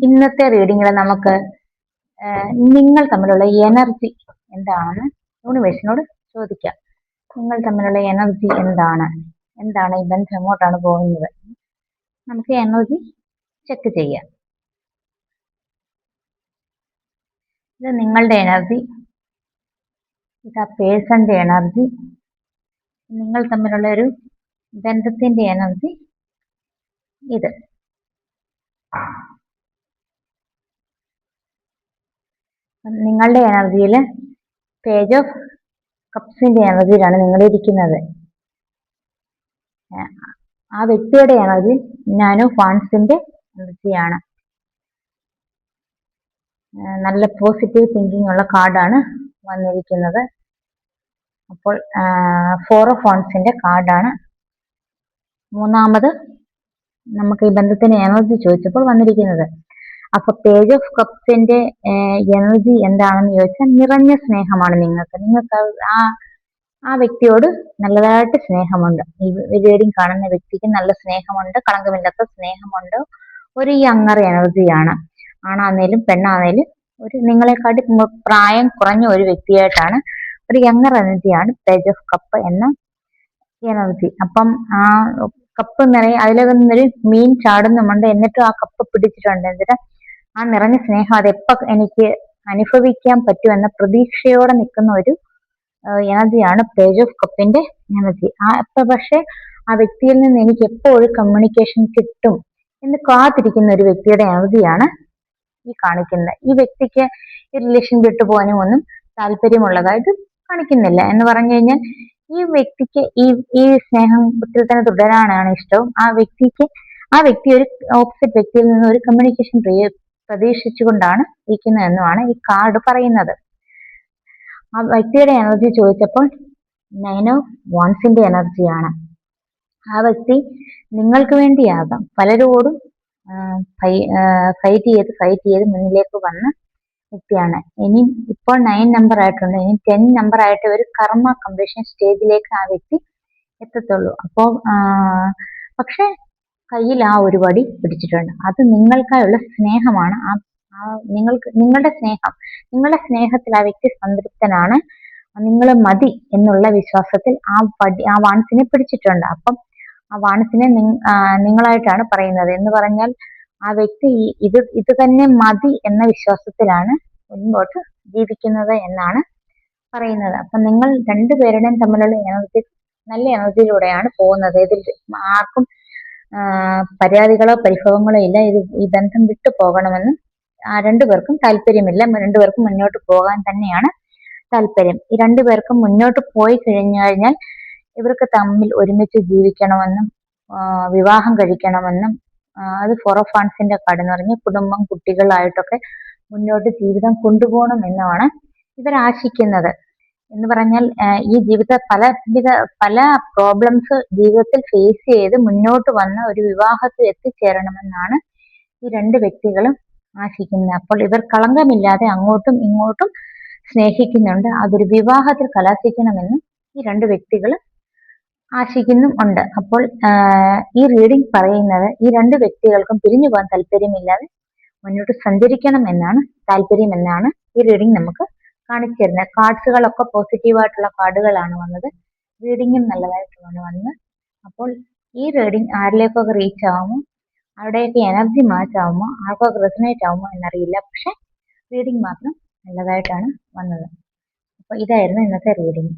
ഇന്നത്തെ റീഡിങ്ങിൽ നമുക്ക് നിങ്ങൾ തമ്മിലുള്ള എനർജി എന്താണെന്ന് യൂണിവേഴ്സിനോട് ചോദിക്കാം. നിങ്ങൾ തമ്മിലുള്ള എനർജി എന്താണ്, ഈ ബന്ധം എങ്ങോട്ടാണ് പോകുന്നത്? നമുക്ക് എനർജി ചെക്ക് ചെയ്യാം. ഇത് നിങ്ങളുടെ എനർജി, ഇത് ആ പേഴ്സന്റെ എനർജി, നിങ്ങൾ തമ്മിലുള്ള ഒരു ബന്ധത്തിന്റെ എനർജി ഇത്. നിങ്ങളുടെ എനർജിയിൽ പേജ് ഓഫ് കപ്സിന്റെ എനർജിയിലാണ് നിങ്ങൾ ഇരിക്കുന്നത്. ആ വ്യക്തിയുടെ എനർജി നാനോ ഫാൻസിന്റെ എനർജിയാണ്. നല്ല പോസിറ്റീവ് തിങ്കിങ് ഉള്ള കാർഡാണ് വന്നിരിക്കുന്നത്. അപ്പോൾ 4 ഓഫ് വാൻസിന്റെ കാർഡാണ് മൂന്നാമത് നമുക്ക് ഈ ബന്ധത്തിന് എനർജി ചോദിച്ചപ്പോൾ വന്നിരിക്കുന്നത്. അപ്പൊ പേജ് ഓഫ് കപ്സിന്റെ എനർജി എന്താണെന്ന് ചോദിച്ചാൽ നിറഞ്ഞ സ്നേഹമാണ്. നിങ്ങൾക്ക് ആ വ്യക്തിയോട് നല്ലതായിട്ട് സ്നേഹമുണ്ട്. ഈ റീഡിങ് കാണുന്ന വ്യക്തിക്ക് നല്ല സ്നേഹമുണ്ട്, കളങ്കമില്ലാത്ത സ്നേഹമുണ്ട്. ഒരു യങ്ങർ എനർജിയാണ്. ആണാന്നേലും പെണ്ണാന്നേലും ഒരു നിങ്ങളെക്കാട്ടി പ്രായം കുറഞ്ഞ ഒരു വ്യക്തിയായിട്ടാണ്, ഒരു യങ്ങർ എനർജിയാണ് പേജ് ഓഫ് കപ്പ് എന്ന എനർജി. അപ്പം ആ കപ്പ് നിറയെ അതിലൊക്കെ നിന്നൊരു മീൻ ചാടുന്നുമുണ്ട്. എന്നിട്ടും ആ കപ്പ് പിടിച്ചിട്ടുണ്ട്. എന്നിട്ട് ആ നിറഞ്ഞ സ്നേഹം അതെപ്പോ എനിക്ക് അനുഭവിക്കാൻ പറ്റുമെന്ന പ്രതീക്ഷയോടെ നിൽക്കുന്ന ഒരു എനർജിയാണ് പേജ് ഓഫ് കപ്പിന്റെ എനർജി. പക്ഷെ ആ വ്യക്തിയിൽ നിന്ന് എനിക്ക് എപ്പോഴും കമ്മ്യൂണിക്കേഷൻ കിട്ടും എന്ന് കാത്തിരിക്കുന്ന ഒരു വ്യക്തിയുടെ എനർജിയാണ് ഈ കാണിക്കുന്നത്. ഈ വ്യക്തിക്ക് ഈ റിലേഷൻ വിട്ടുപോകാനും ഒന്നും താല്പര്യമുള്ളതായിട്ട് കാണിക്കുന്നില്ല. എന്ന് പറഞ്ഞു കഴിഞ്ഞാൽ ഈ വ്യക്തിക്ക് ഈ സ്നേഹത്തിൽ തന്നെ തുടരാനാണ് ഇഷ്ടവും. ആ വ്യക്തി ഒരു ഓപ്പോസിറ്റ് വ്യക്തിയിൽ നിന്ന് ഒരു കമ്മ്യൂണിക്കേഷൻ പ്രതീക്ഷിച്ചുകൊണ്ടാണ് ഇരിക്കുന്നതെന്നുമാണ് ഈ കാർഡ് പറയുന്നത്. ആ വ്യക്തിയുടെ എനർജി ചോദിച്ചപ്പോൾ 9 ഓഫ് വാൻസിന്റെ എനർജിയാണ്. ആ വ്യക്തി നിങ്ങൾക്ക് വേണ്ടിയാകാം പലരോടും ഫൈറ്റ് ചെയ്ത് മുന്നിലേക്ക് വന്ന വ്യക്തിയാണ്. ഇനി ഇപ്പോൾ 9 നമ്പർ ആയിട്ടുണ്ട്. ഇനി 10 നമ്പർ ആയിട്ട് ഒരു കർമ്മ കംപ്ലീഷൻ സ്റ്റേജിലേക്ക് ആ വ്യക്തി എത്തത്തുള്ളൂ. അപ്പോൾ പക്ഷെ കയ്യിൽ ആ ഒരു വടി പിടിച്ചിട്ടുണ്ട്. അത് നിങ്ങൾക്കായുള്ള സ്നേഹമാണ്. നിങ്ങളുടെ സ്നേഹത്തിൽ ആ വ്യക്തി സംതൃപ്തനാണ്. നിങ്ങൾ മതി എന്നുള്ള വിശ്വാസത്തിൽ ആ വാൻസിനെ പിടിച്ചിട്ടുണ്ട്. അപ്പം ആ വാൻസിനെ നിങ്ങളായിട്ടാണ് പറയുന്നത്. എന്ന് പറഞ്ഞാൽ ആ വ്യക്തി ഇത് തന്നെ മതി എന്ന വിശ്വാസത്തിലാണ് മുൻപോട്ട് ജീവിക്കുന്നത് എന്നാണ് പറയുന്നത്. അപ്പൊ നിങ്ങൾ രണ്ടുപേരുടെയും തമ്മിലുള്ള എനർജി നല്ല എനർജിയിലൂടെയാണ് പോകുന്നത്. ഇതിൽ ആർക്കും പരാതികളോ പരിഭവങ്ങളോ ഇല്ല. ഈ ബന്ധം വിട്ടു പോകണമെന്ന് രണ്ടുപേർക്കും താല്പര്യമില്ല. രണ്ടുപേർക്കും മുന്നോട്ട് പോകാൻ തന്നെയാണ് താല്പര്യം. ഈ രണ്ടുപേർക്കും മുന്നോട്ട് പോയി കഴിഞ്ഞാൽ ഇവർക്ക് തമ്മിൽ ഒരുമിച്ച് ജീവിക്കണമെന്നും വിവാഹം കഴിക്കണമെന്നും അത് 4 ഓഫ് വാൻസിന്റെ കാർഡ് എന്ന് പറഞ്ഞ് കുടുംബം കുട്ടികളായിട്ടൊക്കെ മുന്നോട്ട് ജീവിതം കൊണ്ടുപോകണം എന്നാണ് ഇവർ ആശിക്കുന്നത്. എന്ന് പറഞ്ഞാൽ ഈ പല പ്രോബ്ലംസ് ജീവിതത്തിൽ ഫേസ് ചെയ്ത് മുന്നോട്ട് വന്ന ഒരു വിവാഹത്തിൽ എത്തിച്ചേരണമെന്നാണ് ഈ രണ്ട് വ്യക്തികളും ആശിക്കുന്നത്. അപ്പോൾ ഇവർ കളങ്കമില്ലാതെ അങ്ങോട്ടും ഇങ്ങോട്ടും സ്നേഹിക്കുന്നുണ്ട്. അതൊരു വിവാഹത്തിൽ കലാശിക്കണമെന്ന് ഈ രണ്ട് വ്യക്തികൾ ആശിക്കുന്നുമുണ്ട്. അപ്പോൾ ഈ റീഡിംഗ് പറയുന്നത് ഈ രണ്ട് വ്യക്തികൾക്കും പിരിഞ്ഞു പോകാൻ താല്പര്യമില്ലാതെ മുന്നോട്ട് സഞ്ചരിക്കണം എന്നാണ് താല്പര്യം എന്നാണ് ഈ റീഡിംഗ് നമുക്ക് കാണിച്ചു തരുന്നത്. കാർഡ്സുകളൊക്കെ പോസിറ്റീവായിട്ടുള്ള കാർഡുകളാണ് വന്നത്. റീഡിങ്ങും നല്ലതായിട്ടുമാണ് വന്നത്. അപ്പോൾ ഈ റീഡിംഗ് ആരിലേക്കൊക്കെ റീച്ച് ആവുമോ, അവിടെയൊക്കെ എനർജി മാച്ച് ആവുമോ, ആർക്കൊക്കെ റെസനേറ്റ് ആവുമോ എന്നറിയില്ല. പക്ഷെ റീഡിംഗ് മാത്രം നല്ലതായിട്ടാണ് വന്നത്. അപ്പോൾ ഇതായിരുന്നു ഇന്നത്തെ റീഡിംഗ്.